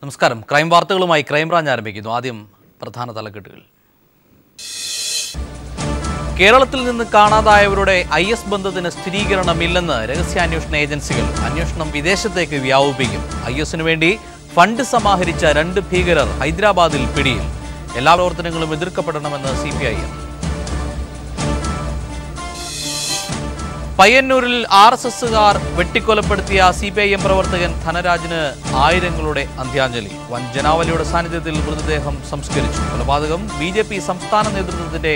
നമസ്കാരം. ക്രൈം വാർത്തകളുമായി ക്രൈംബ്രാഞ്ച് ആരംഭിക്കുന്നു. ആദ്യം പ്രധാന തലക്കെട്ടുകൾ. കേരളത്തിൽ നിന്ന് കാണാതായവരുടെ IS ബന്ധത്തിന് സ്ഥിരീകരണമില്ലെന്ന് രഹസ്യാന്വേഷണ ഏജൻസികൾ. അന്വേഷണം വിദേശത്തേക്ക് വ്യാപിപ്പിക്കും. ISനു വേണ്ടി ഫണ്ട് സമാഹരിച്ച 2 ഭീകരർ ഹൈദരാബാദിൽ പിടിയിൽ. എല്ലാ പ്രവർത്തനങ്ങളും എതിർക്കപ്പെടണമെന്ന് CPIM. പയ്യന്നൂരിൽ RSSകാർ വെട്ടിക്കൊലപ്പെടുത്തിയ CPIM പ്രവർത്തകൻ ധനരാജിന് ആയിരങ്ങളുടെ അന്ത്യാഞ്ജലി. വൻ ജനാവലിയുടെ സാന്നിധ്യത്തിൽ മൃതദേഹം സംസ്കരിച്ചു. കൊലപാതകം BJP സംസ്ഥാന നേതൃത്വത്തിന്റെ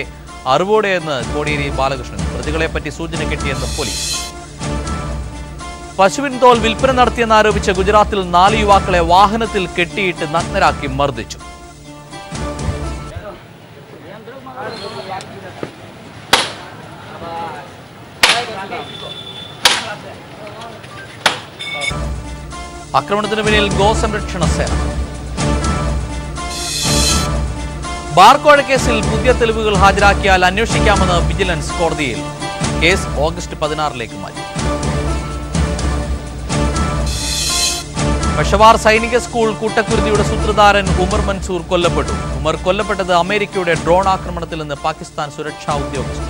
അറിവോടെയെന്ന് കോടിയേരി ബാലകൃഷ്ണൻ. പ്രതികളെപ്പറ്റി സൂചന കിട്ടിയെന്ന് പോലീസ്. പശുവിൻ തോൽ വിൽപ്പന നടത്തിയെന്നാരോപിച്ച് ഗുജറാത്തിൽ 4 യുവാക്കളെ വാഹനത്തിൽ കെട്ടിയിട്ട് നഗ്നരാക്കി മർദ്ദിച്ചു. ആക്രമണത്തിന് പിന്നിൽ ഗോസംരക്ഷണ സേന. ബാർക്കോഴ കേസിൽ പുതിയ തെളിവുകൾ ഹാജരാക്കിയാൽ അന്വേഷിക്കാമെന്ന് വിജിലൻസ് കോടതിയിൽ. കേസ് ഓഗസ്റ്റ് 16 മാറ്റി. പെഷവാർ സൈനിക സ്കൂൾ കൂട്ടക്കുരുതിയുടെ സൂത്രധാരൻ ഉമർ മൻസൂർ കൊല്ലപ്പെട്ടു. ഉമർ കൊല്ലപ്പെട്ടത് അമേരിക്കയുടെ ഡ്രോൺ ആക്രമണത്തിൽ നിന്ന് പാകിസ്ഥാൻ സുരക്ഷാ ഉദ്യോഗസ്ഥർ.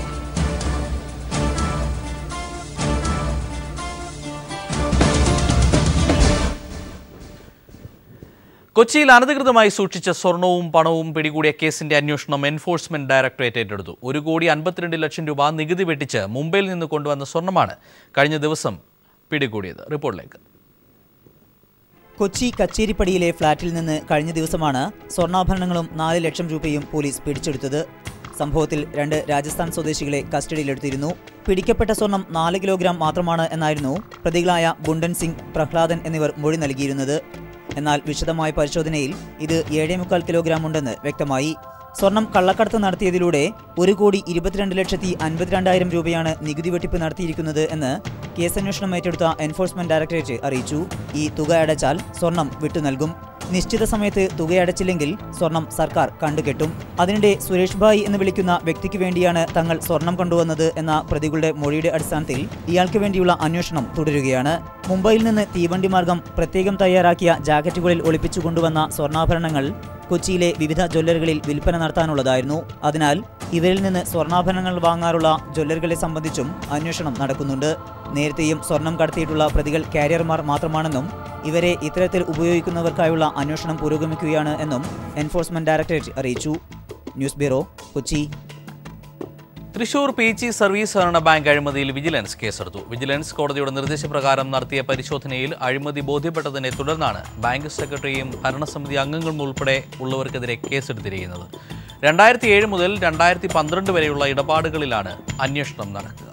കൊച്ചിയിൽ അനധികൃതമായി സൂക്ഷിച്ച സ്വർണവും പണവും പിടികൂടിയ കേസിന്റെ അന്വേഷണം എൻഫോഴ്സ്മെന്റ് ഡയറക്ടറേറ്റ് ഏറ്റെടുത്തു. 1,52,00,000 രൂപ നികുതി വെട്ടിച്ച് മുംബൈയിൽ നിന്ന് കൊണ്ടുവന്ന സ്വർണമാണ് കഴിഞ്ഞ ദിവസം പിടികൂടിയത്. റിപ്പോർട്ടിലേക്ക്. കൊച്ചി കച്ചേരിപ്പടിയിലെ ഫ്ളാറ്റിൽ നിന്ന് കഴിഞ്ഞ ദിവസമാണ് സ്വർണ്ണാഭരണങ്ങളും 4 ലക്ഷം രൂപയും പോലീസ് പിടിച്ചെടുത്തത്. സംഭവത്തിൽ 2 രാജസ്ഥാൻ സ്വദേശികളെ കസ്റ്റഡിയിലെടുത്തിരുന്നു. പിടിക്കപ്പെട്ട സ്വർണം 4 കിലോഗ്രാം മാത്രമാണ് എന്നായിരുന്നു പ്രതികളായ ഗുണ്ടൻ സിംഗ്, പ്രഹ്ലാദൻ എന്നിവർ മൊഴി നൽകിയിരുന്നത്. എന്നാൽ വിശദമായ പരിശോധനയിൽ ഇത് 7.25 കിലോഗ്രാം ഉണ്ടെന്ന് വ്യക്തമായി. സ്വർണം കള്ളക്കടത്ത് നടത്തിയതിലൂടെ 1,22,52,000 രൂപയാണ് നികുതി വെട്ടിപ്പ് നടത്തിയിരിക്കുന്നത് എന്ന് കേസന്വേഷണം ഏറ്റെടുത്ത എൻഫോഴ്സ്മെന്റ് ഡയറക്ടറേറ്റ് അറിയിച്ചു. ഈ തുക അടച്ചാൽ സ്വർണം വിട്ടു നൽകും. നിശ്ചിത സമയത്ത് തുകയടച്ചില്ലെങ്കിൽ സ്വർണം സർക്കാർ കണ്ടുകെട്ടും. അതിനിടെ സുരേഷ് ഭായ് എന്ന് വിളിക്കുന്ന വ്യക്തിക്ക് വേണ്ടിയാണ് തങ്ങൾ സ്വർണം കൊണ്ടുവന്നത് എന്ന പ്രതികളുടെ മൊഴിയുടെ അടിസ്ഥാനത്തിൽ ഇയാൾക്ക് വേണ്ടിയുള്ള അന്വേഷണം തുടരുകയാണ്. മുംബൈയിൽ നിന്ന് തീവണ്ടി മാർഗം പ്രത്യേകം തയ്യാറാക്കിയ ജാക്കറ്റുകളിൽ ഒളിപ്പിച്ചു കൊണ്ടുവന്ന സ്വർണ്ണാഭരണങ്ങൾ കൊച്ചിയിലെ വിവിധ ജ്വല്ലറികളിൽ വിൽപ്പന നടത്താനുള്ളതായിരുന്നു. അതിനാൽ ഇവരിൽ നിന്ന് സ്വർണ്ണാഭരണങ്ങൾ വാങ്ങാറുള്ള ജ്വല്ലറികളെ സംബന്ധിച്ചും അന്വേഷണം നടക്കുന്നുണ്ട്. നേരത്തെയും സ്വർണം കടത്തിയിട്ടുള്ള പ്രതികൾ കാരിയർമാർ മാത്രമാണെന്നും ഇവരെ ഇത്തരത്തിൽ ഉപയോഗിക്കുന്നവർക്കായുള്ള അന്വേഷണം പുരോഗമിക്കുകയാണ് എന്നും എൻഫോഴ്സ്മെന്റ് ഡയറക്ടറേറ്റ് അറിയിച്ചു. News bureau, Kochi. Thrissur PG service സഹകരണ ബാങ്ക് അഴിമതിയിൽ വിജിലൻസ് കേസെടുത്തു. വിജിലൻസ് കോടതിയുടെ നിർദ്ദേശപ്രകാരം നടത്തിയ പരിശോധനയിൽ അഴിമതി ബോധ്യപ്പെട്ടതിനെ തുടർന്നാണ് ബാങ്ക് സെക്രട്ടറിയും ഭരണസമിതി അംഗങ്ങളും ഉൾപ്പെടെ ഉള്ളവർക്കെതിരെ കേസെടുത്തിരിക്കുന്നത്. 2007 മുതൽ 2012 വരെയുള്ള ഇടപാടുകളിലാണ് അന്വേഷണം നടക്കുക.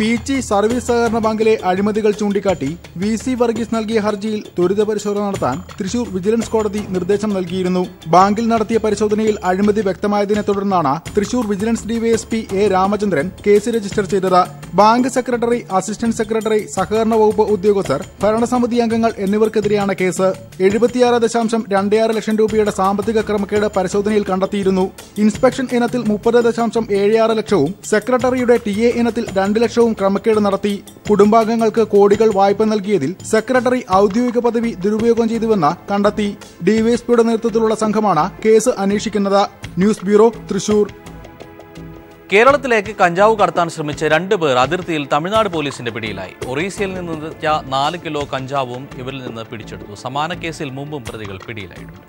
PG സർവീസ് സഹകരണ ബാങ്കിലെ അഴിമതികൾ ചൂണ്ടിക്കാട്ടി VC വർഗീസ് നൽകിയ ഹർജിയിൽ ത്വരിത പരിശോധന നടത്താൻ തൃശൂർ വിജിലൻസ് കോടതി നിർദ്ദേശം നൽകിയിരുന്നു. ബാങ്കിൽ നടത്തിയ പരിശോധനയിൽ അഴിമതി വ്യക്തമായതിനെ തുടർന്നാണ് Thrissur vigilance DYSP A Ramachandran case register ചെയ്തത്. ബാങ്ക് സെക്രട്ടറി, അസിസ്റ്റന്റ് സെക്രട്ടറി, സഹകരണ വകുപ്പ് ഉദ്യോഗസ്ഥർ, ഭരണസമിതി അംഗങ്ങൾ എന്നിവർക്കെതിരെയാണ് കേസ്. 76.26 ലക്ഷം രൂപയുടെ സാമ്പത്തിക ക്രമക്കേട് പരിശോധനയിൽ കണ്ടെത്തിയിരുന്നു. ഇൻസ്പെക്ഷൻ ഇനത്തിൽ 30.76 ലക്ഷവും സെക്രട്ടറിയുടെ TA ഇനത്തിൽ 2 ലക്ഷവും ക്രമക്കേട് നടത്തി. കുടുംബാംഗങ്ങൾക്ക് കോടികൾ വായ്പ നൽകിയതിൽ സെക്രട്ടറി ഔദ്യോഗിക പദവി ദുരുപയോഗം ചെയ്തുവെന്ന് കണ്ടെത്തി. DYSPയുടെ നേതൃത്വത്തിലുള്ള സംഘമാണ് കേസ് അന്വേഷിക്കുന്നത്. News bureau, Thrissur. കേരളത്തിലേക്ക് കഞ്ചാവ് കടത്താൻ ശ്രമിച്ച 2 പേർ അതിർത്തിയിൽ തമിഴ്നാട് പോലീസിന്റെ പിടിയിലായി. ഒറീസയിൽ നിന്നെത്തിയ 4 കിലോ കഞ്ചാവും ഇവരിൽ നിന്ന് പിടിച്ചെടുത്തു. സമാന കേസിൽ മുമ്പും പ്രതികൾ പിടിയിലായിട്ടുണ്ട്.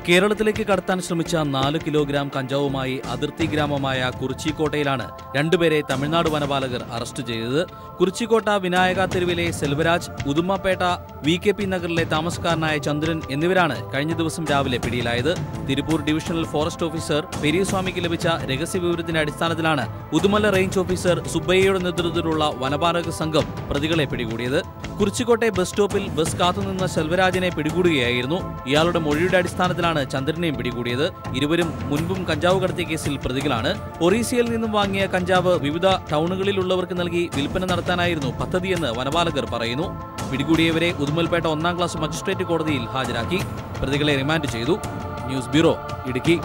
കേരളത്തിലേക്ക് കടത്താൻ ശ്രമിച്ച 4 കിലോഗ്രാം കഞ്ചാവുമായി അതിർത്തി ഗ്രാമമായ കുറിച്ചിക്കോട്ടയിലാണ് 2 പേരെ തമിഴ്നാട് വനപാലകർ അറസ്റ്റ് ചെയ്തത്. കുറിച്ചിക്കോട്ട വിനായക തെരുവിലെ സെൽവരാജ്, ഉദുമപ്പേട്ട VKP നഗറിലെ താമസക്കാരനായ ചന്ദ്രൻ എന്നിവരാണ് കഴിഞ്ഞ ദിവസം രാവിലെ പിടിയിലായത്. തിരുപ്പൂർ ഡിവിഷണൽ ഫോറസ്റ്റ് ഓഫീസർ പെരിയസ്വാമിക്ക് ലഭിച്ച രഹസ്യവിവരത്തിന്റെ അടിസ്ഥാനത്തിലാണ് ഉദുമല റേഞ്ച് ഓഫീസർ സുബ്ബയ്യയുടെ നേതൃത്വത്തിലുള്ള വനപാലക സംഘം പ്രതികളെ പിടികൂടിയത്. കുറിച്ചിക്കോട്ടെ ബസ് സ്റ്റോപ്പിൽ ബസ് കാത്തുനിന്ന സെൽവരാജിനെ പിടികൂടുകയായിരുന്നു. ഇയാളുടെ മൊഴിയുടെ അടിസ്ഥാനത്തിലാണ് ചന്ദ്രനെയും പിടികൂടിയത്. ഇരുവരും മുൻപും കഞ്ചാവ് കടത്തിയ കേസിൽ പ്രതികളാണ്. ഒറീസയിൽ നിന്നും വാങ്ങിയ കഞ്ചാവ് വിവിധ ടൗണുകളിലുള്ളവർക്ക് നൽകി വിൽപ്പന നടത്താനായിരുന്നു പദ്ധതിയെന്ന് വനപാലകർ പറയുന്നു. പിടികൂടിയവരെ ഉദുമൽപേട്ട 1ാം ക്ലാസ് മജിസ്ട്രേറ്റ് കോടതിയിൽ ഹാജരാക്കി. പ്രതികളെ റിമാൻഡ് ചെയ്തു. News bureau, Idukki.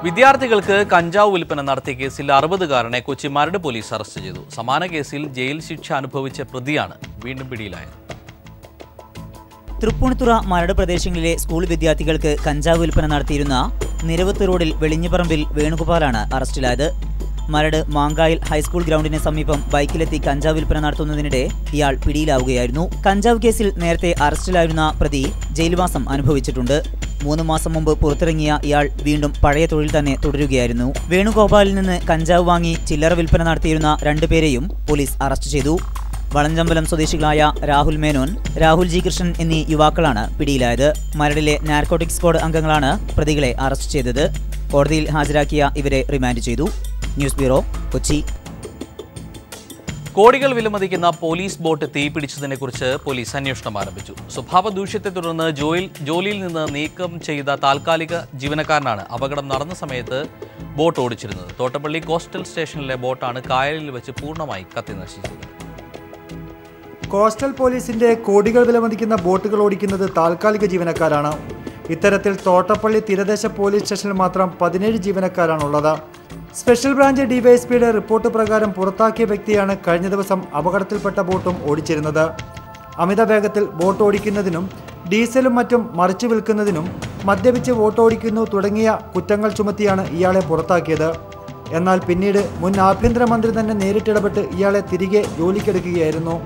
വിദ്യാർത്ഥികൾക്ക് കഞ്ചാവ് വിൽപ്പന നടത്തിയ കേസിൽ 60കാരനെ കൊച്ചി മരട് പോലീസ് അറസ്റ്റ് ചെയ്തു. സമാന കേസിൽ ജയിൽ ശിക്ഷ അനുഭവിച്ച പ്രതിയാണ് വീണ്ടും പിടിയിലായത്. തൃപ്പൂണിത്തുറ മരട് പ്രദേശങ്ങളിലെ സ്കൂൾ വിദ്യാർത്ഥികൾക്ക് കഞ്ചാവ് വിൽപ്പന നടത്തിയിരുന്ന നിരവത്ത് റോഡിൽ വെളിഞ്ഞിപ്പറമ്പിൽ വേണുഗോപാലാണ് അറസ്റ്റിലായത്. മരട് മാങ്കായിൽ ഹൈസ്കൂൾ ഗ്രൗണ്ടിന് സമീപം ബൈക്കിലെത്തി കഞ്ചാവ് വിൽപ്പന നടത്തുന്നതിനിടെ ഇയാൾ പിടിയിലാവുകയായിരുന്നു. കഞ്ചാവ് കേസിൽ നേരത്തെ അറസ്റ്റിലായിരുന്ന പ്രതി ജയിൽവാസം അനുഭവിച്ചിട്ടുണ്ട്. 3 മാസം മുമ്പ് പുറത്തിറങ്ങിയ ഇയാൾ വീണ്ടും പഴയ തൊഴിൽ തന്നെ തുടരുകയായിരുന്നു. വേണുഗോപാലിൽ നിന്ന് കഞ്ചാവ് വാങ്ങി ചില്ലറ വിൽപ്പന നടത്തിയിരുന്ന 2 പേരെയും പോലീസ് അറസ്റ്റ് ചെയ്തു. വളഞ്ചമ്പലം സ്വദേശികളായ രാഹുൽ മേനോൻ, രാഹുൽ ജി കൃഷ്ണൻ എന്നീ യുവാക്കളാണ് പിടിയിലായത്. മരടിലെ നാർക്കോട്ടിക് സ്ക്വാഡ് അംഗങ്ങളാണ് പ്രതികളെ അറസ്റ്റ് ചെയ്തത്. കോടതിയിൽ ഹാജരാക്കിയ ഇവരെ റിമാൻഡ് ചെയ്തു. News bureau, Kochi. കോടികൾ വിലമതിക്കുന്ന പോലീസ് ബോട്ട് തീപിടിച്ചതിനെക്കുറിച്ച് പോലീസ് അന്വേഷണം ആരംഭിച്ചു. സ്വഭാവ ദൂഷ്യത്തെ തുടർന്ന് ജോലിയിൽ നിന്ന് നീക്കം ചെയ്ത താൽക്കാലിക ജീവനക്കാരനാണ് അപകടം നടന്ന സമയത്ത് ബോട്ട് ഓടിച്ചിരുന്നത്. തോട്ടപ്പള്ളി കോസ്റ്റൽ സ്റ്റേഷനിലെ ബോട്ടാണ് കായലിൽ വെച്ച് പൂർണ്ണമായി കത്തിനശിച്ചത്. കോസ്റ്റൽ പോലീസിന്റെ കോടികൾ വിലമതിക്കുന്ന ബോട്ടുകൾ ഓടിക്കുന്നത് താൽക്കാലിക ജീവനക്കാരാണ്. ഇത്തരത്തിൽ തോട്ടപ്പള്ളി തീരദേശ പോലീസ് സ്റ്റേഷനിൽ മാത്രം 17 ജീവനക്കാരാണുള്ളത്. സ്പെഷ്യൽ ബ്രാഞ്ച് ഡിവൈഎസ്പിയുടെ റിപ്പോർട്ട് പ്രകാരം പുറത്താക്കിയ വ്യക്തിയാണ് കഴിഞ്ഞ ദിവസം അപകടത്തിൽപ്പെട്ട ബോട്ടും ഓടിച്ചിരുന്നത്. അമിത വേഗത്തിൽ ബോട്ട് ഓടിക്കുന്നതിനും ഡീസലും മറ്റും മറിച്ചു വിൽക്കുന്നതിനും മദ്യപിച്ച് ബോട്ട് ഓടിക്കുന്നു തുടങ്ങിയ കുറ്റങ്ങൾ ചുമത്തിയാണ് ഇയാളെ പുറത്താക്കിയത്. എന്നാൽ പിന്നീട് മുൻ ആഭ്യന്തരമന്ത്രി തന്നെ നേരിട്ടിടപെട്ട് ഇയാളെ തിരികെ ജോലിക്കെടുക്കുകയായിരുന്നു.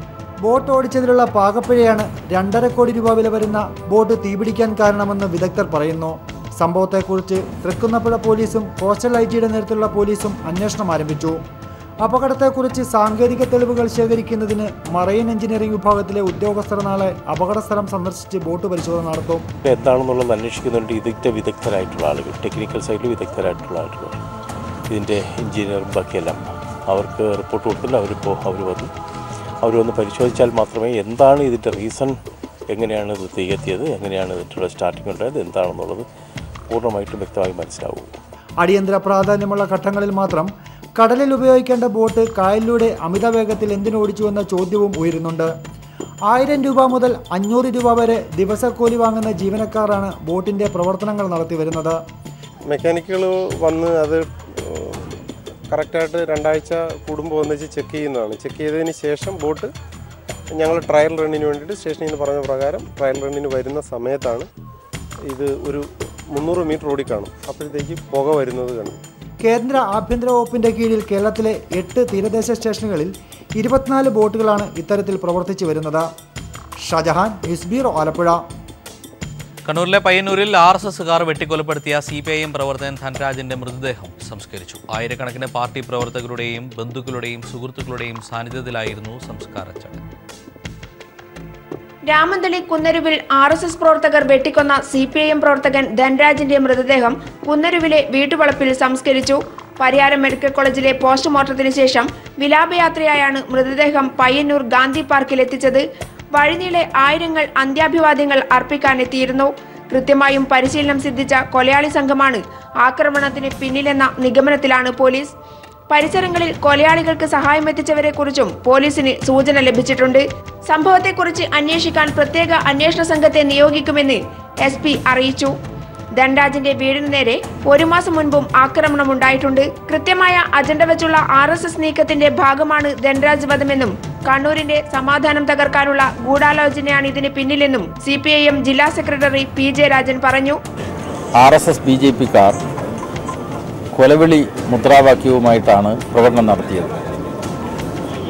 ബോട്ട് ഓടിച്ചതിലുള്ള പാകപ്പിഴയാണ് 2.5 കോടി രൂപ വില വരുന്ന ബോട്ട് തീപിടിക്കാൻ കാരണമെന്ന് വിദഗ്ധർ പറയുന്നു. സംഭവത്തെക്കുറിച്ച് തൃക്കുന്നപ്പുഴ പോലീസും കോസ്റ്റൽ ഐജിയുടെ നേതൃത്വത്തിലുള്ള പോലീസും അന്വേഷണം ആരംഭിച്ചു. അപകടത്തെക്കുറിച്ച് സാങ്കേതിക തെളിവുകൾ ശേഖരിക്കുന്നതിന് മറൈൻ എഞ്ചിനീയറിംഗ് വിഭാഗത്തിലെ ഉദ്യോഗസ്ഥർ നാളെ അപകടസ്ഥലം സന്ദർശിച്ച് ബോട്ട് പരിശോധന നടത്തും. എന്താണെന്നുള്ളത് അന്വേഷിക്കുന്നുണ്ട് വിദഗ്ധരായിട്ടുള്ള ആളുകൾ, ടെക്നിക്കൽ സൈഡിൽ വിദഗ്ധരായിട്ടുള്ള ആളുകൾ, ഇതിൻ്റെ എഞ്ചിനീയറും ബാക്കിയെല്ലാം അവർക്ക് റിപ്പോർട്ട് കൊടുത്തില്ല. അവർ വന്ന് പരിശോധിച്ചാൽ മാത്രമേ എന്താണ് ഇതിൻ്റെ റീസൺ, എങ്ങനെയാണ് ഇത് തീയെത്തിയത്, എങ്ങനെയാണ് ഇതിൻ്റെ സ്റ്റാർട്ടിംഗ് ഉണ്ടായത്, എന്താണെന്നുള്ളത് പൂർണ്ണമായിട്ടും വ്യക്തമായി മനസ്സിലാവും. അടിയന്തര പ്രാധാന്യമുള്ള ഘട്ടങ്ങളിൽ മാത്രം കടലിൽ ഉപയോഗിക്കേണ്ട ബോട്ട് കായലിലൂടെ അമിത വേഗത്തിൽ എന്തിനോടിച്ചുവെന്ന ചോദ്യവും ഉയരുന്നുണ്ട്. 1000 രൂപ മുതൽ 500 രൂപ വരെ ദിവസക്കൂലി വാങ്ങുന്ന ജീവനക്കാരാണ് ബോട്ടിൻ്റെ പ്രവർത്തനങ്ങൾ നടത്തി വരുന്നത്. മെക്കാനിക്കുകൾ വന്ന് അത് കറക്റ്റായിട്ട് 2 ആഴ്ച കൂടുമ്പോൾ ഒന്നിച്ച് ചെക്ക് ചെയ്യുന്നതാണ്. ചെക്ക് ചെയ്തതിന് ശേഷം ബോട്ട് ഞങ്ങൾ ട്രയൽ റണ്ണിന് വേണ്ടിയിട്ട് സ്റ്റേഷനിൽ നിന്ന് പറഞ്ഞ പ്രകാരം ട്രയൽ റണ്ണിന് വരുന്ന സമയത്താണ് ഇത് ഒരു 300 മീറ്റർ ഓടിക്കാണും. അപ്പോഴത്തേക്ക് പുക വരുന്നത് കണ്ടു. കേന്ദ്ര ആഭ്യന്തര വകുപ്പിന്റെ കീഴിൽ കേരളത്തിലെ 8 തീരദേശ സ്റ്റേഷനുകളിൽ 24 ബോട്ടുകളാണ് ഇത്തരത്തിൽ പ്രവർത്തിച്ചു വരുന്നത്. Shajahan, news bureau, Alappuzha. കണ്ണൂരിലെ പയ്യന്നൂരിൽ RSSകാർ വെട്ടിക്കൊലപ്പെടുത്തിയ CPIM പ്രവർത്തകൻ ധനരാജിന്റെ മൃതദേഹം സംസ്കരിച്ചു. ആയിരക്കണക്കിന് പാർട്ടി പ്രവർത്തകരുടെയും ബന്ധുക്കളുടെയും സുഹൃത്തുക്കളുടെയും സാന്നിധ്യത്തിലായിരുന്നു സംസ്കാര ചടങ്ങ്. രാമന്തളി കുന്നരുവിൽ RSS പ്രവർത്തകർ വെട്ടിക്കൊന്ന CPIM പ്രവർത്തകൻ ധനരാജിന്റെ മൃതദേഹം കുന്നരുവിലെ വീട്ടുവളപ്പിൽ സംസ്കരിച്ചു. പരിയാരം മെഡിക്കൽ കോളേജിലെ പോസ്റ്റ്മോർട്ടത്തിന് ശേഷം വിലാപയാത്രയായാണ് മൃതദേഹം പയ്യന്നൂർ ഗാന്ധി പാർക്കിൽ എത്തിച്ചത്. വഴിനീളെ ആയിരങ്ങൾ അന്ത്യാഭിവാദ്യങ്ങൾ അർപ്പിക്കാനെത്തിയിരുന്നു. കൃത്യമായും പരിശീലനം സിദ്ധിച്ച കൊലയാളി സംഘമാണ് ആക്രമണത്തിന് പിന്നിലെന്ന നിഗമനത്തിലാണ് പോലീസ്. പരിസരങ്ങളിൽ കൊലയാളികൾക്ക് സഹായമെത്തിച്ചവരെ കുറിച്ചും പോലീസിന് സൂചന ലഭിച്ചിട്ടുണ്ട്. സംഭവത്തെക്കുറിച്ച് അന്വേഷിക്കാൻ പ്രത്യേക അന്വേഷണ സംഘത്തെ നിയോഗിക്കുമെന്ന് SP അറിയിച്ചു. ധനരാജിന്റെ വീടിന് നേരെ 1 മാസം മുൻപും ആക്രമണമുണ്ടായിട്ടുണ്ട്. കൃത്യമായ അജണ്ട വെച്ചുള്ള RSS നീക്കത്തിന്റെ ഭാഗമാണ് ധനരാജ് വധമെന്നും കണ്ണൂരിന്റെ സമാധാനം തകർക്കാനുള്ള ഗൂഢാലോചനയാണ് ഇതിന് പിന്നിലെന്നും CPIM ജില്ലാ സെക്രട്ടറി PJ രാജൻ പറഞ്ഞു. RSS BJPക്കാർ കൊലവിളി മുദ്രാവാക്യവുമായിട്ടാണ് പ്രകടനം നടത്തിയത്.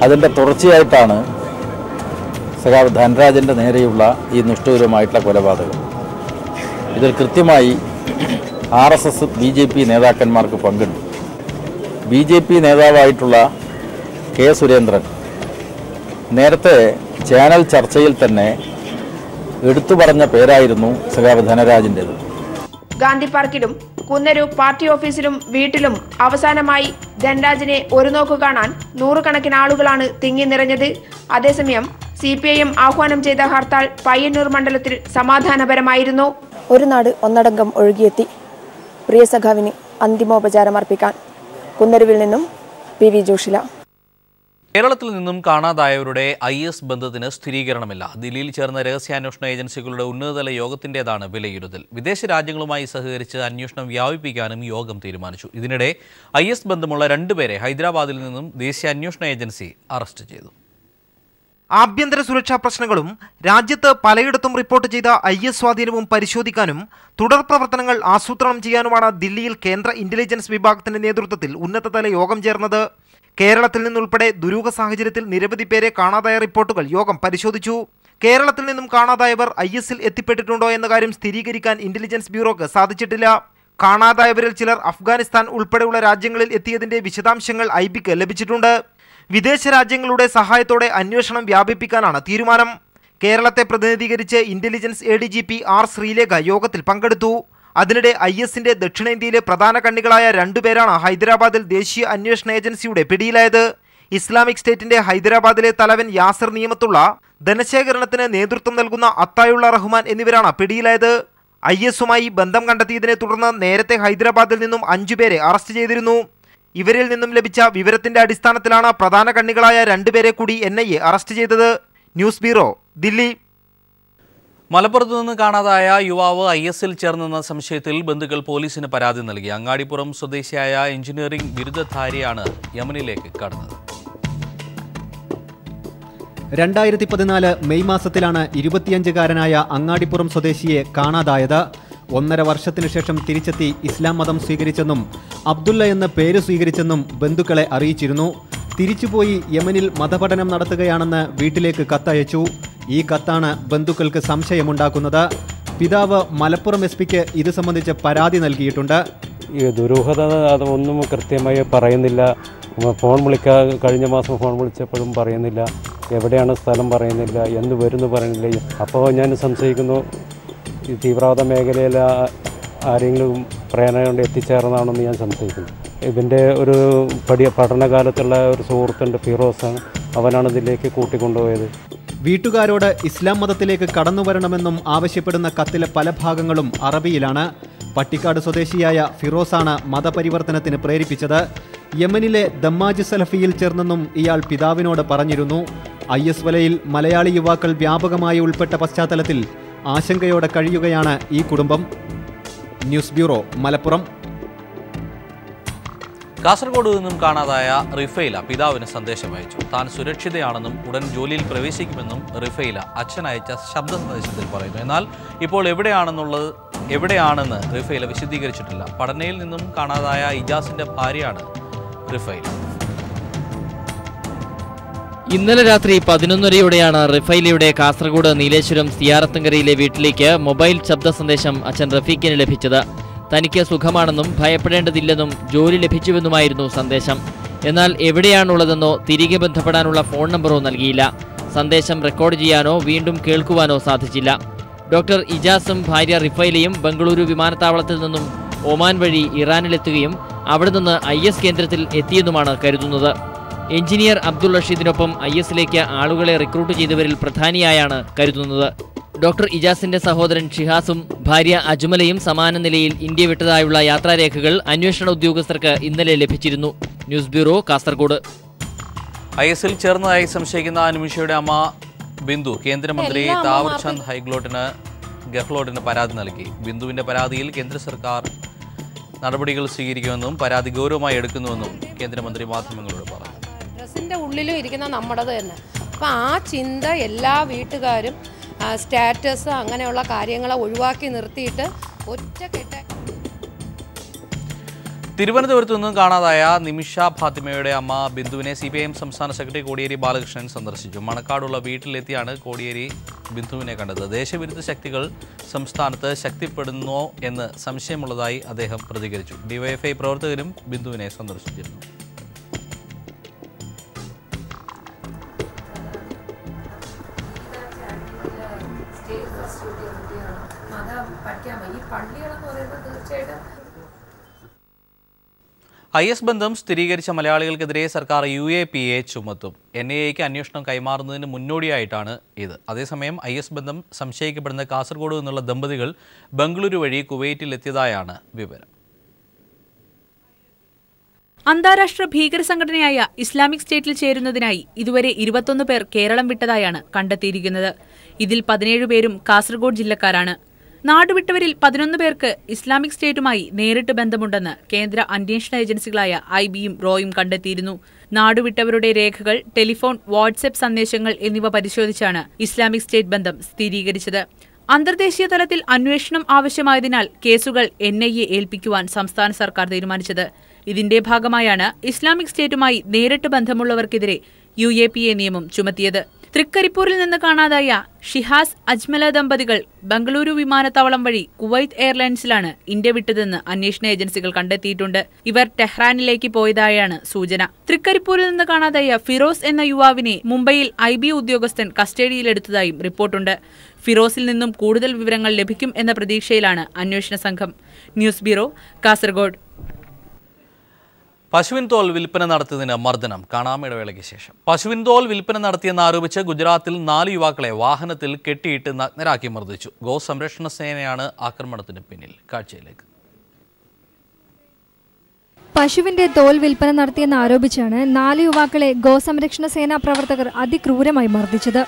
അതിൻ്റെ തുടർച്ചയായിട്ടാണ് സഖാവ് ധനരാജൻ്റെ നേരെയുള്ള ഈ നിഷ്ഠൂരമായിട്ടുള്ള കൊലപാതകം. ഇതിൽ കൃത്യമായി RSS BJP നേതാക്കന്മാർക്ക് പങ്കുണ്ട്. BJP നേതാവായിട്ടുള്ള K. സുരേന്ദ്രൻ നേരത്തെ ചാനൽ ചർച്ചയിൽ തന്നെ എടുത്തു പറഞ്ഞ പേരായിരുന്നു സഖാവ് ധനരാജിൻ്റേത്. ഗാന്ധി പാർക്കിലും കുന്നരു പാർട്ടി ഓഫീസിലും വീട്ടിലും അവസാനമായി ധനരാജിനെ ഒരു നോക്കു കാണാൻ 100 കണക്കിന് ആളുകളാണ് തിങ്ങി നിറഞ്ഞത്. അതേസമയം CPIM ആഹ്വാനം ചെയ്ത ഹർത്താൽ പയ്യന്നൂർ മണ്ഡലത്തിൽ സമാധാനപരമായിരുന്നു. ഒരു നാട് ഒന്നടങ്കം ഒഴുകിയെത്തി പ്രിയ സഖാവിന് അന്തിമോപചാരം അർപ്പിക്കാൻ. കുന്നരുവിൽ നിന്നും PV ജോഷില. കേരളത്തിൽ നിന്നും കാണാതായവരുടെ IS ബന്ധത്തിന് സ്ഥിരീകരണമില്ല. ദില്ലിയിൽ ചേർന്ന രഹസ്യാന്വേഷണ ഏജൻസികളുടെ ഉന്നതതല യോഗത്തിൻ്റെതാണ് വിലയിരുത്തൽ. വിദേശ രാജ്യങ്ങളുമായി സഹകരിച്ച് അന്വേഷണം വ്യാപിപ്പിക്കാനും യോഗം തീരുമാനിച്ചു. ഇതിനിടെ IS ബന്ധമുള്ള 2 പേരെ ഹൈദരാബാദിൽ നിന്നും ദേശീയ അന്വേഷണ ഏജൻസി അറസ്റ്റ് ചെയ്തു. ആഭ്യന്തര സുരക്ഷാ പ്രശ്നങ്ങളും രാജ്യത്ത് പലയിടത്തും റിപ്പോർട്ട് ചെയ്ത IS സ്വാധീനവും പരിശോധിക്കാനും തുടർ പ്രവർത്തനങ്ങൾ ആസൂത്രണം ചെയ്യാനുമാണ് ദില്ലിയിൽ കേന്ദ്ര ഇന്റലിജൻസ് വിഭാഗത്തിന്റെ നേതൃത്വത്തിൽ ഉന്നതതല യോഗം ചേർന്നത്. കേരളത്തിൽ നിന്നുൾപ്പെടെ ദുരൂഹ സാഹചര്യത്തിൽ നിരവധി പേരെ കാണാതായ റിപ്പോർട്ടുകൾ യോഗം പരിശോധിച്ചു. കേരളത്തിൽ നിന്നും കാണാതായവർ ISൽ എത്തിപ്പെട്ടിട്ടുണ്ടോ എന്ന കാര്യം സ്ഥിരീകരിക്കാൻ ഇന്റലിജൻസ് ബ്യൂറോക്ക് സാധിച്ചിട്ടില്ല. കാണാതായവരിൽ ചിലർ അഫ്ഗാനിസ്ഥാൻ ഉൾപ്പെടെയുള്ള രാജ്യങ്ങളിൽ എത്തിയതിന്റെ വിശദാംശങ്ങൾ IBക്ക് ലഭിച്ചിട്ടുണ്ട്. വിദേശ രാജ്യങ്ങളുടെ സഹായത്തോടെ അന്വേഷണം വ്യാപിപ്പിക്കാനാണ് തീരുമാനം. കേരളത്തെ പ്രതിനിധീകരിച്ച് ഇന്റലിജൻസ് ADGP R ശ്രീലേഖ യോഗത്തിൽ പങ്കെടുത്തു. അതിനിടെ ISന്റെ ദക്ഷിണേന്ത്യയിലെ പ്രധാന കണ്ണികളായ 2 പേരാണ് ഹൈദരാബാദിൽ ദേശീയ അന്വേഷണ ഏജൻസിയുടെ പിടിയിലായത്. ഇസ്ലാമിക് സ്റ്റേറ്റിന്റെ ഹൈദരാബാദിലെ തലവൻ യാസിർ നിയമത്തുള്ള, ധനശേഖരണത്തിന് നേതൃത്വം നൽകുന്ന അത്തായുള്ള റഹ്മാൻ എന്നിവരാണ് പിടിയിലായത്. ISുമായി ബന്ധം കണ്ടെത്തിയതിനെ തുടർന്ന് നേരത്തെ ഹൈദരാബാദിൽ നിന്നും 5 പേരെ അറസ്റ്റ് ചെയ്തിരുന്നു. ഇവരിൽ നിന്നും ലഭിച്ച വിവരത്തിന്റെ അടിസ്ഥാനത്തിലാണ് പ്രധാന കണ്ണികളായ 2 പേരെ കൂടി NIA അറസ്റ്റ് ചെയ്തത്. News bureau, Delhi. മലപ്പുറത്ത് നിന്ന് കാണാതായ യുവാവ് ISൽ ചേർന്നെന്ന സംശയത്തിൽ ബന്ധുക്കൾ പോലീസിന് പരാതി നൽകി. അങ്ങാടിപ്പുറം സ്വദേശിയായ എഞ്ചിനീയറിംഗ് ബിരുദധാരിയാണ് യമനിലേക്ക് കടന്നത്. 2014 മെയ് മാസത്തിലാണ് 25-കാരനായ അങ്ങാടിപ്പുറം സ്വദേശിയെ കാണാതായത്. 1.5 വർഷത്തിനു ശേഷം തിരിച്ചെത്തി ഇസ്ലാം മതം സ്വീകരിച്ചെന്നും അബ്ദുള്ള എന്ന പേര് സ്വീകരിച്ചെന്നും ബന്ധുക്കളെ അറിയിച്ചിരുന്നു. തിരിച്ചുപോയി യമനിൽ മതപഠനം നടത്തുകയാണെന്ന് വീട്ടിലേക്ക് കത്തയച്ചു. ഈ കത്താണ് ബന്ധുക്കൾക്ക് സംശയമുണ്ടാക്കുന്നത്. പിതാവ് മലപ്പുറം SP-ക്ക് ഇത് സംബന്ധിച്ച് പരാതി നൽകിയിട്ടുണ്ട്. ഈ ദുരൂഹത അതൊന്നും കൃത്യമായി പറയുന്നില്ല. കഴിഞ്ഞ മാസം ഫോൺ വിളിച്ചപ്പോഴും പറയുന്നില്ല, എവിടെയാണ് സ്ഥലം പറയുന്നില്ല, എന്ന് വരുന്നു പറയുന്നില്ല. അപ്പോൾ ഞാൻ സംശയിക്കുന്നു, ഈ തീവ്രവാദ മേഖലയിൽ ആരെങ്കിലും പ്രേരണ കൊണ്ട് എത്തിച്ചേർന്നാണെന്ന് ഞാൻ സംശയിക്കുന്നു. ഇതിൻ്റെ ഒരു പഠനകാലത്തുള്ള ഒരു സുഹൃത്തുണ്ട്, ഫിറോസാണ്, അവനാണ് ഇതിലേക്ക് കൂട്ടിക്കൊണ്ടുപോയത്. വീട്ടുകാരോട് ഇസ്ലാം മതത്തിലേക്ക് കടന്നുവരണമെന്നും ആവശ്യപ്പെടുന്ന കത്തിലെ പല ഭാഗങ്ങളും അറബിയിലാണ്. പട്ടിക്കാട് സ്വദേശിയായ ഫിറോസാണ് മതപരിവർത്തനത്തിന് പ്രേരിപ്പിച്ചത്. യമനിലെ ദമ്മാജ് സലഫിയിൽ ചേർന്നെന്നും ഇയാൾ പിതാവിനോട് പറഞ്ഞിരുന്നു. IS വലയിൽ മലയാളി യുവാക്കൾ വ്യാപകമായി ഉൾപ്പെട്ട പശ്ചാത്തലത്തിൽ ആശങ്കയോടെ കഴിയുകയാണ് ഈ കുടുംബം. News bureau, Malappuram. കാസർഗോഡ് നിന്നും കാണാതായ റിഫൈല പിതാവിന് സന്ദേശം അയച്ചു. താൻ സുരക്ഷിതയാണെന്നും ഉടൻ ജോലിയിൽ പ്രവേശിക്കുമെന്നും റിഫൈല അച്ഛൻ അയച്ച ശബ്ദ സന്ദേശത്തിൽ പറയുന്നു. എന്നാൽ ഇപ്പോൾ എവിടെയാണെന്ന് റിഫൈല വിശദീകരിച്ചിട്ടില്ല. പടനയിൽ നിന്നും കാണാതായ ഇജാസിന്റെ ഭാര്യയാണ് റിഫൈല. ഇന്നലെ രാത്രി 11:30യോടെയാണ് റിഫൈലയുടെ കാസർഗോഡ് നീലേശ്വരം സിയാറത്തുങ്കരയിലെ വീട്ടിലേക്ക് മൊബൈൽ ശബ്ദ സന്ദേശം അച്ഛൻ റഫീഖിന് ലഭിച്ചത്. തനിക്ക് സുഖമാണെന്നും ഭയപ്പെടേണ്ടതില്ലെന്നും ജോലി ലഭിച്ചുവെന്നുമായിരുന്നു സന്ദേശം. എന്നാൽ എവിടെയാണുള്ളതെന്നോ തിരികെ ബന്ധപ്പെടാനുള്ള ഫോൺ നമ്പറോ നൽകിയില്ല. സന്ദേശം റെക്കോർഡ് ചെയ്യാനോ വീണ്ടും കേൾക്കുവാനോ സാധിച്ചില്ല. ഡോക്ടർ ഇജാസും ഭാര്യ റിഫൈലയും ബംഗളൂരു വിമാനത്താവളത്തിൽ നിന്നും ഒമാൻ വഴി ഇറാനിലെത്തുകയും അവിടെ നിന്ന് IS കേന്ദ്രത്തിൽ എത്തിയെന്നുമാണ് കരുതുന്നത്. എഞ്ചിനീയർ അബ്ദുൾ റഷീദിനൊപ്പം ISലേക്ക് ആളുകളെ റിക്രൂട്ട് ചെയ്തവരിൽ പ്രധാനിയായാണ് കരുതുന്നത്. ഡോക്ടർ ഇജാസിന്റെ സഹോദരൻ ഷിഹാസും ഭാര്യ അജ്മലയും സമാന നിലയിൽ ഇന്ത്യ വിട്ടതായുള്ള യാത്രാരേഖകൾ അന്വേഷണ ഉദ്യോഗസ്ഥർക്ക് ഇന്നലെ ലഭിച്ചിരുന്നു. News bureau, Kasaragod. ISൽ ചേർന്നതായി സംശയിക്കുന്ന നിമിഷയുടെ അമ്മ ബിന്ദു കേന്ദ്രമന്ത്രി താവർചന്ദ് ഗെഹ്ലോട്ടിന് പരാതി നൽകി. ബിന്ദുവിന്റെ പരാതിയിൽ കേന്ദ്ര സർക്കാർ നടപടികൾ സ്വീകരിക്കുമെന്നും പരാതി ഗൗരവമായി എടുക്കുന്നുവെന്നും കേന്ദ്രമന്ത്രി മാധ്യമങ്ങളോട് പറഞ്ഞു. ഡ്രസ്സിൻ്റെ ഉള്ളിലും ഇരിക്കുന്ന നമ്മുടേത് തന്നെ. അപ്പം ആ ചിന്ത എല്ലാ വീട്ടുകാരും സ്റ്റാറ്റസ് അങ്ങനെയുള്ള കാര്യങ്ങളെ ഒഴിവാക്കി നിർത്തിയിട്ട് ഒറ്റക്കെട്ട്. തിരുവനന്തപുരത്ത് നിന്നും കാണാതായ നിമിഷ ഫാത്തിമയുടെ അമ്മ ബിന്ദുവിനെ CPIM സംസ്ഥാന സെക്രട്ടറി കോടിയേരി ബാലകൃഷ്ണൻ സന്ദർശിച്ചു. മണക്കാടുള്ള വീട്ടിലെത്തിയാണ് കോടിയേരി ബിന്ദുവിനെ കണ്ടത്. ദേശവിരുദ്ധ ശക്തികൾ സംസ്ഥാനത്ത് ശക്തിപ്പെടുന്നോ എന്ന് സംശയമുള്ളതായി അദ്ദേഹം പ്രതികരിച്ചു. DYFI പ്രവർത്തകരും ബിന്ദുവിനെ സന്ദർശിച്ചിരുന്നു. IS ബന്ധം സ്ഥിരീകരിച്ച മലയാളികൾക്കെതിരെ സർക്കാർ UAPA ചുമത്തും. NIAക്ക് അന്വേഷണം കൈമാറുന്നതിന് മുന്നോടിയായിട്ടാണ് ഇത്. അതേസമയം IS ബന്ധം സംശയിക്കപ്പെടുന്ന കാസർഗോഡ് നിന്നുള്ള ദമ്പതികൾ ബംഗളൂരു വഴി കുവൈറ്റിൽ എത്തിയതായാണ് വിവരം. അന്താരാഷ്ട്ര ഭീകര സംഘടനയായ ഇസ്ലാമിക് സ്റ്റേറ്റിൽ ചേരുന്നതിനായി ഇതുവരെ 21 പേർ കേരളം വിട്ടതായാണ് കണ്ടെത്തിയിരിക്കുന്നത്. ഇതിൽ 17 പേരും കാസർഗോഡ് ജില്ലക്കാരാണ്. നാടുവിട്ടവരിൽ 11 പേർക്ക് ഇസ്ലാമിക് സ്റ്റേറ്റുമായി നേരിട്ട് ബന്ധമുണ്ടെന്ന് കേന്ദ്ര അന്വേഷണ ഏജൻസികളായ IBയും റോയും കണ്ടെത്തിയിരുന്നു. നാടുവിട്ടവരുടെ രേഖകൾ, ടെലിഫോൺ, വാട്സ്ആപ്പ് സന്ദേശങ്ങൾ എന്നിവ പരിശോധിച്ചാണ് ഇസ്ലാമിക് സ്റ്റേറ്റ് ബന്ധം സ്ഥിരീകരിച്ചത്. അന്തർദേശീയ തലത്തിൽ അന്വേഷണം ആവശ്യമായതിനാൽ കേസുകൾ NIA ഏൽപ്പിക്കുവാൻ സംസ്ഥാന സർക്കാർ തീരുമാനിച്ചത്. ഇതിന്റെ ഭാഗമായാണ് ഇസ്ലാമിക് സ്റ്റേറ്റുമായി നേരിട്ട് ബന്ധമുള്ളവർക്കെതിരെ UAPA നിയമം ചുമത്തിയത്. തൃക്കരിപ്പൂരിൽ നിന്ന് കാണാതായ ഷിഹാസ് അജ്മല ദമ്പതികൾ ബംഗളൂരു വിമാനത്താവളം വഴി കുവൈത്ത് എയർലൈൻസിലാണ് ഇന്ത്യ വിട്ടതെന്ന് അന്വേഷണ ഏജൻസികൾ കണ്ടെത്തിയിട്ടുണ്ട്. ഇവർ ടെഹ്റാനിലേക്ക് പോയതായാണ് സൂചന. തൃക്കരിപ്പൂരിൽ നിന്ന് കാണാതായ ഫിറോസ് എന്ന യുവാവിനെ മുംബൈയിൽ IB ഉദ്യോഗസ്ഥൻ കസ്റ്റഡിയിലെടുത്തതായും റിപ്പോർട്ടുണ്ട്. ഫിറോസിൽ നിന്നും കൂടുതൽ വിവരങ്ങൾ ലഭിക്കും എന്ന പ്രതീക്ഷയിലാണ് അന്വേഷണ സംഘം. News bureau, Kasaragod. പശുവിൻ തോൽ വിൽപ്പന നടത്തിയതിന് മർദ്ദനം. കാണാമിടവേളയ്ക്ക് ശേഷം. പശുവിൻ തോൽ വിൽപ്പന നടത്തിയെന്നാരോപിച്ച് ഗുജറാത്തിൽ 4 യുവാക്കളെ വാഹനത്തിൽ കെട്ടിയിട്ട് നഗ്നരാക്കി മർദ്ദിച്ചു. ഗോസംരക്ഷണ സേനയാണ് ആക്രമണത്തിന് പിന്നിൽ. കാഴ്ചയിലേക്ക്. പശുവിന്റെ തോൽ വിൽപ്പന നടത്തിയെന്നാരോപിച്ചാണ് 4 യുവാക്കളെ ഗോസംരക്ഷണ സേനാ പ്രവർത്തകർ അതിക്രൂരമായി മർദ്ദിച്ചത്.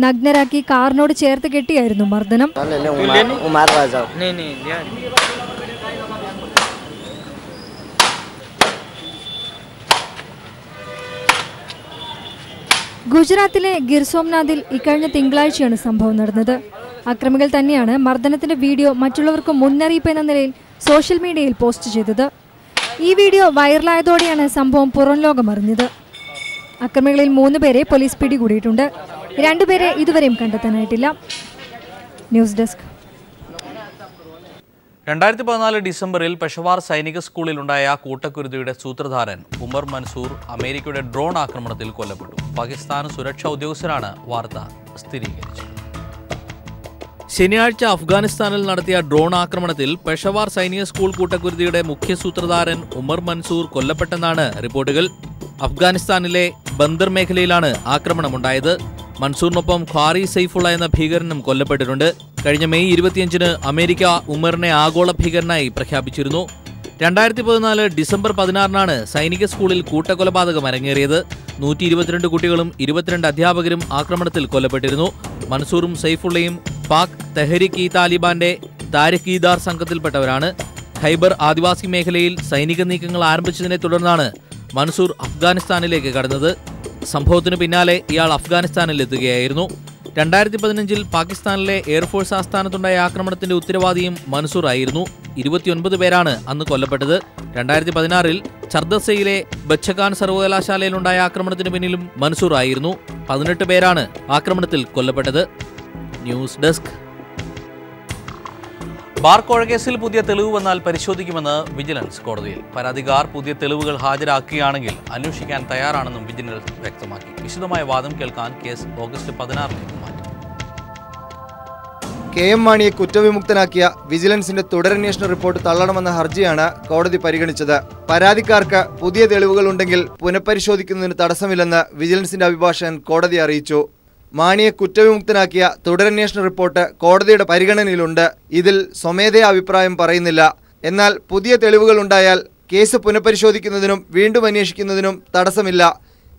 നഗ്നരാക്കി കാറിനോട് ചേർത്ത് കെട്ടിയായിരുന്നു മർദ്ദനം. ഗുജറാത്തിലെ ഗിർ സോംനാഥിൽ ഇക്കഴിഞ്ഞ തിങ്കളാഴ്ചയാണ് സംഭവം നടന്നത്. അക്രമികൾ തന്നെയാണ് മർദ്ദനത്തിന്റെ വീഡിയോ മറ്റുള്ളവർക്ക് മുന്നറിയിപ്പ് എന്ന നിലയിൽ സോഷ്യൽ മീഡിയയിൽ പോസ്റ്റ് ചെയ്തത്. ഈ വീഡിയോ വൈറലായതോടെയാണ് സംഭവം പുറം ലോകം അറിഞ്ഞത്. അക്രമികളിൽ 3 പേരെ പോലീസ് പിടികൂടിയിട്ടുണ്ട്. 2 പേരെ ഇതുവരെയും കണ്ടെത്താനായിട്ടില്ല. News desk. 2014 ഡിസംബറിൽ പെഷവാർ സൈനിക സ്കൂളിലുണ്ടായ കൂട്ടക്കുരുതിയുടെ സൂത്രധാരൻ ഉമർ മൻസൂർ അമേരിക്കയുടെ ഡ്രോൺ ആക്രമണത്തിൽ കൊല്ലപ്പെട്ടു. പാകിസ്ഥാൻ സുരക്ഷാ ഉദ്യോഗസ്ഥരാണ് വാർത്ത സ്ഥിരീകരിച്ചത്. ശനിയാഴ്ച അഫ്ഗാനിസ്ഥാനിൽ നടത്തിയ ഡ്രോൺ ആക്രമണത്തിൽ പെഷവാർ സൈനിക സ്കൂൾ കൂട്ടക്കുരുതിയുടെ മുഖ്യ സൂത്രധാരൻ ഉമർ മൻസൂർ കൊല്ലപ്പെട്ടെന്നാണ് റിപ്പോർട്ടുകൾ. അഫ്ഗാനിസ്ഥാനിലെ ബന്ദർ മേഖലയിലാണ് ആക്രമണമുണ്ടായത്. മൻസൂറിനൊപ്പം ഖാരി സൈഫുള്ള എന്ന ഭീകരനും കൊല്ലപ്പെട്ടിട്ടുണ്ട്. കഴിഞ്ഞ മെയ് 25-ന് അമേരിക്ക ഉമറിനെ ആഗോള ഭീകരനായി പ്രഖ്യാപിച്ചിരുന്നു. 2014 ഡിസംബർ 16-നാണ് സൈനിക സ്കൂളിൽ കൂട്ടക്കൊലപാതകം അരങ്ങേറിയത്. 122 കുട്ടികളും 22 അധ്യാപകരും ആക്രമണത്തിൽ കൊല്ലപ്പെട്ടിരുന്നു. മൻസൂറും സൈഫുള്ളയും പാക് തെഹരിക് ഇ താലിബാന്റെ താരിഖ്-ഇ-ദാർ സംഘത്തിൽപ്പെട്ടവരാണ്. ഖൈബർ ആദിവാസി മേഖലയിൽ സൈനിക നീക്കങ്ങൾ ആരംഭിച്ചതിനെ തുടർന്നാണ് മൻസൂർ അഫ്ഗാനിസ്ഥാനിലേക്ക് കടന്നത്. സംഭവത്തിനു പിന്നാലെ ഇയാൾ അഫ്ഗാനിസ്ഥാനിലെത്തുകയായിരുന്നു. 2015-ൽ പാകിസ്ഥാനിലെ എയർഫോഴ്സ് ആസ്ഥാനത്തുണ്ടായ ആക്രമണത്തിന്റെ ഉത്തരവാദിയും മൻസൂർ ആയിരുന്നു. 29 പേരാണ് അന്ന് കൊല്ലപ്പെട്ടത്. 2016-ൽ ഛർദസയിലെ ബച്ചഖാൻ സർവകലാശാലയിലുണ്ടായ ആക്രമണത്തിന് പിന്നിലും മൻസൂർ ആയിരുന്നു. 18 പേരാണ് ആക്രമണത്തിൽ കൊല്ലപ്പെട്ടത്. News desk. ബാർ കോഴക്കേസിൽ പുതിയ തെളിവ് വന്നാൽ പരിശോധിക്കുമെന്ന് വിജിലൻസ് കോടതിയിൽ. പരാതിക്കാർ പുതിയ തെളിവുകൾ ഹാജരാക്കുകയാണെങ്കിൽ അന്വേഷിക്കാൻ തയ്യാറാണെന്നും വിജിലൻസ് വ്യക്തമാക്കി. വിശദമായ വാദം കേൾക്കാൻ കേസ് ഓഗസ്റ്റ് 16-ലേക്ക് മാറ്റി. KM മാണിയെ കുറ്റവിമുക്തനാക്കിയ വിജിലൻസിന്റെ തുടരന്വേഷണ റിപ്പോർട്ട് തള്ളണമെന്ന ഹർജിയാണ് കോടതി പരിഗണിച്ചത്. പരാതിക്കാർക്ക് പുതിയ തെളിവുകളുണ്ടെങ്കിൽ പുനഃപരിശോധിക്കുന്നതിന് തടസ്സമില്ലെന്ന് വിജിലൻസിന്റെ അഭിഭാഷകൻ കോടതിയെ അറിയിച്ചു. മാണിയെ കുറ്റവിമുക്തനാക്കിയ തുടരന്വേഷണ റിപ്പോർട്ട് കോടതിയുടെ പരിഗണനയിലുണ്ട്. ഇതിൽ സ്വമേധയാ അഭിപ്രായം പറയുന്നില്ല. എന്നാൽ പുതിയ തെളിവുകൾ ഉണ്ടായാൽ കേസ് പുനഃപരിശോധിക്കുന്നതിനും വീണ്ടും അന്വേഷിക്കുന്നതിനും തടസ്സമില്ല.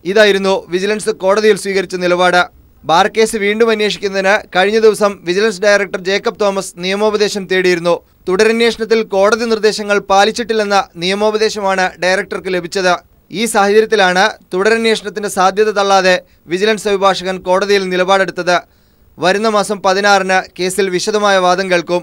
ഇതായിരുന്നു വിജിലൻസ് കോടതിയിൽ സ്വീകരിച്ച നിലപാട്. ബാർ കേസ് വീണ്ടും അന്വേഷിക്കുന്നതിന് കഴിഞ്ഞ ദിവസം വിജിലൻസ് ഡയറക്ടർ ജേക്കബ് തോമസ് നിയമോപദേശം തേടിയിരുന്നു. തുടരന്വേഷണത്തിൽ കോടതി നിർദ്ദേശങ്ങൾ പാലിച്ചിട്ടില്ലെന്ന നിയമോപദേശമാണ് ഡയറക്ടർക്ക് ലഭിച്ചത്. ഈ സാഹചര്യത്തിലാണ് തുടരന്വേഷണത്തിന്റെ സാധ്യത തള്ളാതെ വിജിലൻസ് അഭിഭാഷകൻ കോടതിയിൽ നിലപാടെടുത്തത്. വരുന്ന മാസം 16-ന് കേസിൽ വിശദമായ വാദം കേൾക്കും.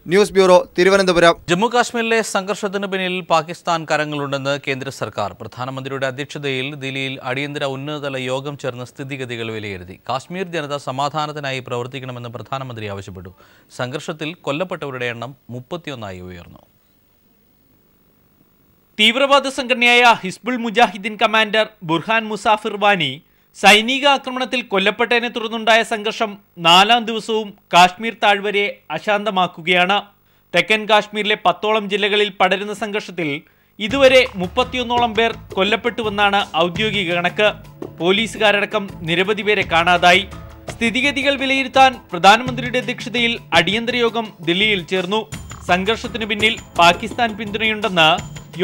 News bureau, Thiruvananthapuram. ജമ്മു കാശ്മീരിലെ സംഘർഷത്തിന് പിന്നിൽ പാകിസ്ഥാൻ കരങ്ങളുണ്ടെന്ന് കേന്ദ്ര സർക്കാർ. പ്രധാനമന്ത്രിയുടെ അധ്യക്ഷതയിൽ ദില്ലിയിൽ അടിയന്തര ഉന്നതതല യോഗം ചേർന്ന് സ്ഥിതിഗതികൾ വിലയിരുത്തി. കാശ്മീർ ജനത സമാധാനത്തിനായി പ്രവർത്തിക്കണമെന്ന് പ്രധാനമന്ത്രി ആവശ്യപ്പെട്ടു. സംഘർഷത്തിൽ കൊല്ലപ്പെട്ടവരുടെ എണ്ണം 31 ഉയർന്നു. തീവ്രവാദ സംഘടനയായ ഹിസ്ബുൾ മുജാഹിദ്ദീൻ കമാൻഡർ ബുർഹാൻ മുസാഫിർ വാനി സൈനിക ആക്രമണത്തിൽ കൊല്ലപ്പെട്ടതിനെ തുടർന്നുണ്ടായ സംഘർഷം 4-ാം ദിവസവും കാശ്മീർ താഴ്വരയെ അശാന്തമാക്കുകയാണ്. തെക്കൻ കാശ്മീരിലെ 10ഓളം ജില്ലകളിൽ പടരുന്ന സംഘർഷത്തിൽ ഇതുവരെ 31ഓളം പേർ കൊല്ലപ്പെട്ടുവെന്നാണ് ഔദ്യോഗിക കണക്ക്. പോലീസുകാരടക്കം നിരവധി പേരെ കാണാതായി. സ്ഥിതിഗതികൾ വിലയിരുത്താൻ പ്രധാനമന്ത്രിയുടെ അധ്യക്ഷതയിൽ അടിയന്തര യോഗം ദില്ലിയിൽ ചേർന്നു. സംഘർഷത്തിനു പിന്നിൽ പാകിസ്ഥാൻ പിന്തുണയുണ്ടെന്ന്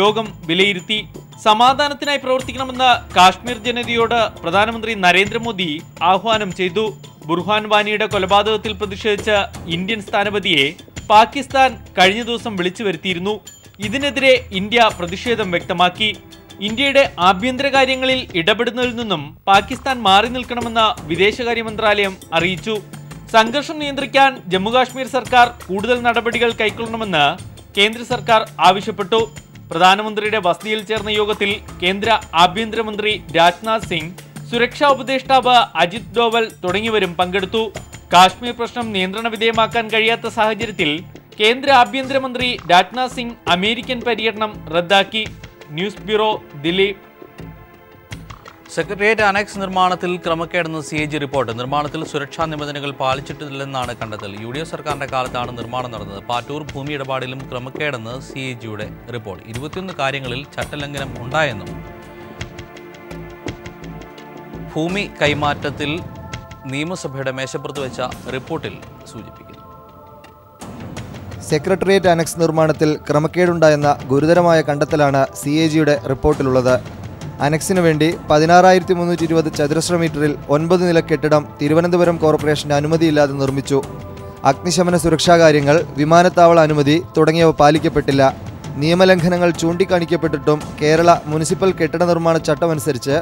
യോഗം വിലയിരുത്തി. സമാധാനത്തിനായി പ്രവർത്തിക്കണമെന്ന് കാശ്മീർ ജനതയോട് പ്രധാനമന്ത്രി നരേന്ദ്രമോദി ആഹ്വാനം ചെയ്തു. ബുർഹാൻ വാനിയുടെ കൊലപാതകത്തിൽ പ്രതിഷേധിച്ച ഇന്ത്യൻ സ്ഥാനപതിയെ പാകിസ്ഥാൻ കഴിഞ്ഞ ദിവസം വിളിച്ചു വരുത്തിയിരുന്നു. ഇതിനെതിരെ ഇന്ത്യ പ്രതിഷേധം വ്യക്തമാക്കി. ഇന്ത്യയുടെ ആഭ്യന്തര കാര്യങ്ങളിൽ ഇടപെടുന്നതിൽ നിന്നും പാകിസ്ഥാൻ മാറി നിൽക്കണമെന്ന് വിദേശകാര്യ മന്ത്രാലയം അറിയിച്ചു. സംഘർഷം നിയന്ത്രിക്കാൻ ജമ്മുകാശ്മീർ സർക്കാർ കൂടുതൽ നടപടികൾ കൈക്കൊള്ളണമെന്ന് കേന്ദ്ര സർക്കാർ ആവശ്യപ്പെട്ടു. പ്രധാനമന്ത്രിയുടെ വസതിയിൽ ചേർന്ന യോഗത്തിൽ കേന്ദ്ര ആഭ്യന്തരമന്ത്രി രാജ്നാഥ് സിംഗ്, സുരക്ഷാ ഉപദേഷ്ടാവ് അജിത് ഡോവൽ തുടങ്ങിയവരും പങ്കെടുത്തു. കാശ്മീർ പ്രശ്നം നിയന്ത്രണ വിധേയമാക്കാൻ കഴിയാത്ത സാഹചര്യത്തിൽ കേന്ദ്ര ആഭ്യന്തരമന്ത്രി രാജ്നാഥ് സിംഗ് അമേരിക്കൻ പര്യടനം റദ്ദാക്കി. News bureau, Delhi. Secretariat annexe നിർമ്മാണത്തിൽ ക്രമക്കേടെന്ന് CAG റിപ്പോർട്ട്. നിർമ്മാണത്തിൽ സുരക്ഷാ നിബന്ധനകൾ പാലിച്ചിട്ടില്ലെന്നാണ് കണ്ടെത്തൽ. UDF സർക്കാരിന്റെ കാലത്താണ് നിർമ്മാണം നടന്നത്. പാറ്റൂർ ഭൂമി ഇടപാടിലും ക്രമക്കേടെന്ന് CAGയുടെ റിപ്പോർട്ട്. 21 കാര്യങ്ങളിൽ ചട്ടലംഘനം ഉണ്ടായെന്നും ഭൂമി കൈമാറ്റത്തിൽ നിയമസഭയുടെ മേശപ്പുറത്ത് വെച്ച റിപ്പോർട്ടിൽ സൂചിപ്പിക്കുന്നു. സെക്രട്ടേറിയറ്റ് അനക്സ് നിർമ്മാണത്തിൽ ക്രമക്കേടുണ്ടായെന്ന ഗുരുതരമായ കണ്ടെത്തലാണ് CAGയുടെ റിപ്പോർട്ടിലുള്ളത്. അനക്സിനു വേണ്ടി 16,320 ചതുരശ്ര മീറ്ററിൽ 9 നില കെട്ടിടം തിരുവനന്തപുരം കോർപ്പറേഷന്റെ അനുമതിയില്ലാതെ നിർമ്മിച്ചു. അഗ്നിശമന സുരക്ഷാ കാര്യങ്ങൾ, വിമാനത്താവള അനുമതി തുടങ്ങിയവ പാലിക്കപ്പെട്ടില്ല. നിയമലംഘനങ്ങൾ ചൂണ്ടിക്കാണിക്കപ്പെട്ടിട്ടും കേരള മുനിസിപ്പൽ കെട്ടിട നിർമ്മാണ ചട്ടമനുസരിച്ച്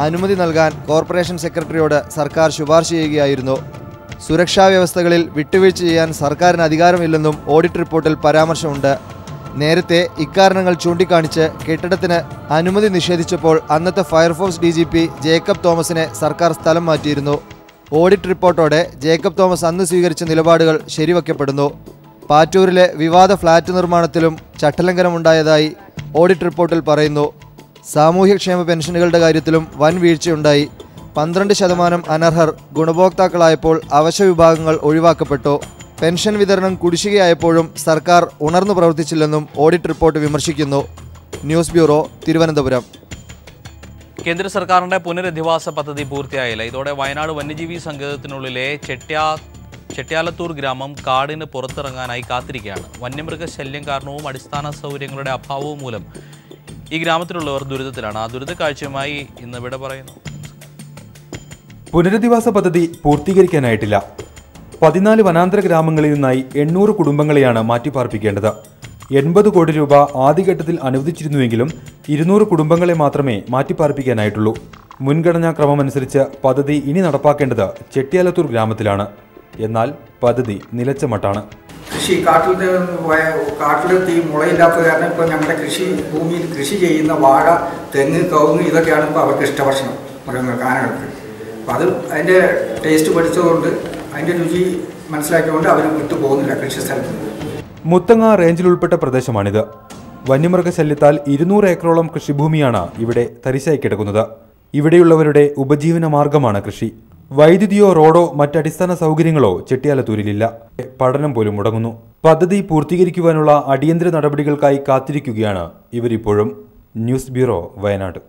അനുമതി നൽകാൻ കോർപ്പറേഷൻ സെക്രട്ടറിയോട് സർക്കാർ ശുപാർശ ചെയ്യുകയായിരുന്നു. സുരക്ഷാ വ്യവസ്ഥകളിൽ വിട്ടുവീഴ്ച ചെയ്യാൻ സർക്കാരിന് അധികാരമില്ലെന്നും ഓഡിറ്റ് റിപ്പോർട്ടിൽ പരാമർശമുണ്ട്. നേരത്തെ ഇക്കാരണങ്ങൾ ചൂണ്ടിക്കാണിച്ച് കെട്ടിടത്തിന് അനുമതി നിഷേധിച്ചപ്പോൾ അന്നത്തെ ഫയർഫോഴ്സ് DGP ജേക്കബ് തോമസിനെ സർക്കാർ സ്ഥലം മാറ്റിയിരുന്നു. ഓഡിറ്റ് റിപ്പോർട്ടോടെ ജേക്കബ് തോമസ് അന്ന് സ്വീകരിച്ച നിലപാടുകൾ ശരിവയ്ക്കപ്പെടുന്നു. പാറ്റൂരിലെ വിവാദ ഫ്ളാറ്റ് നിർമ്മാണത്തിലും ചട്ടലംഘനമുണ്ടായതായി ഓഡിറ്റ് റിപ്പോർട്ടിൽ പറയുന്നു. സാമൂഹ്യക്ഷേമ പെൻഷനുകളുടെ കാര്യത്തിലും വൻ വീഴ്ചയുണ്ടായി. 12% അനർഹർ ഗുണഭോക്താക്കളായപ്പോൾ അവശ്യ വിഭാഗങ്ങൾ ഒഴിവാക്കപ്പെട്ടു. പെൻഷൻ വിതരണം കുടിശ്ശികയായപ്പോഴും സർക്കാർ ഉണർന്നു പ്രവർത്തിച്ചില്ലെന്നും ഓഡിറ്റ് റിപ്പോർട്ട് വിമർശിക്കുന്നു. News bureau, Thiruvananthapuram. കേന്ദ്ര സർക്കാരിന്റെ പുനരധിവാസ പദ്ധതി പൂർത്തിയായില്ല. ഇതോടെ വയനാട് വന്യജീവി സങ്കേതത്തിനുള്ളിലെ ചെട്യാലത്തൂർ ഗ്രാമം കാടിന് പുറത്തിറങ്ങാനായി കാത്തിരിക്കുകയാണ്. വന്യമൃഗശല്യം കാരണവും അടിസ്ഥാന സൗകര്യങ്ങളുടെ അഭാവവും മൂലം ഈ ഗ്രാമത്തിലുള്ളവർ ദുരിതത്തിലാണ്. ആ ദുരിത കാഴ്ചയുമായി ഇന്ന് ഇവിടെ പറയുന്നു. പുനരധിവാസ പദ്ധതി പൂർത്തീകരിക്കാനായിട്ടില്ല. 14 വനാന്തര ഗ്രാമങ്ങളിൽ നിന്നായി 800 കുടുംബങ്ങളെയാണ് മാറ്റിപ്പാർപ്പിക്കേണ്ടത്. 80 കോടി രൂപ ആദ്യഘട്ടത്തിൽ അനുവദിച്ചിരുന്നുവെങ്കിലും 200 കുടുംബങ്ങളെ മാത്രമേ മാറ്റിപ്പാർപ്പിക്കാനായിട്ടുള്ളൂ. മുൻഗണനാ ക്രമമനുസരിച്ച് പദ്ധതി ഇനി നടപ്പാക്കേണ്ടത് ചെട്യാലത്തൂർ ഗ്രാമത്തിലാണ്. എന്നാൽ പദ്ധതി നിലച്ച മട്ടാണ്. കാട്ടിലെത്തി മുളയില്ലാത്തത് കാരണം ഇപ്പോൾ ഞങ്ങളുടെ ഭൂമിയിൽ കൃഷി ചെയ്യുന്ന വാഴ, തെങ്ങ്, കവുങ്ങ് ഇതൊക്കെയാണ് ഇപ്പോൾ അവർക്ക് ഇഷ്ടഭക്ഷണം മൃഗങ്ങൾക്ക്, ആനകൾക്ക്. അപ്പോൾ അത് അതിൻ്റെ ടേസ്റ്റ് പഠിച്ചതുകൊണ്ട് അതിൻ്റെ രുചി മനസ്സിലാക്കിയതുകൊണ്ട് അവർ വിട്ടു പോകുന്നില്ല കൃഷി സ്ഥലത്ത്. മുത്തങ്ങ റേഞ്ചിൽ ഉൾപ്പെട്ട പ്രദേശമാണിത്. വന്യമൃഗശല്യത്താൽ 200 ഏക്കറോളം കൃഷിഭൂമിയാണ് ഇവിടെ തരിശായി കിടക്കുന്നത്. ഇവിടെയുള്ളവരുടെ ഉപജീവന മാർഗമാണ് കൃഷി. വൈദ്യുതിയോ റോഡോ മറ്റടിസ്ഥാന സൗകര്യങ്ങളോ ചെട്യാലത്തൂരിലില്ല. പഠനം പോലും മുടങ്ങുന്നു. പദ്ധതി പൂർത്തീകരിക്കുവാനുള്ള അടിയന്തര നടപടികൾക്കായി കാത്തിരിക്കുകയാണ് ഇവരിപ്പോഴും. News bureau, Wayanad.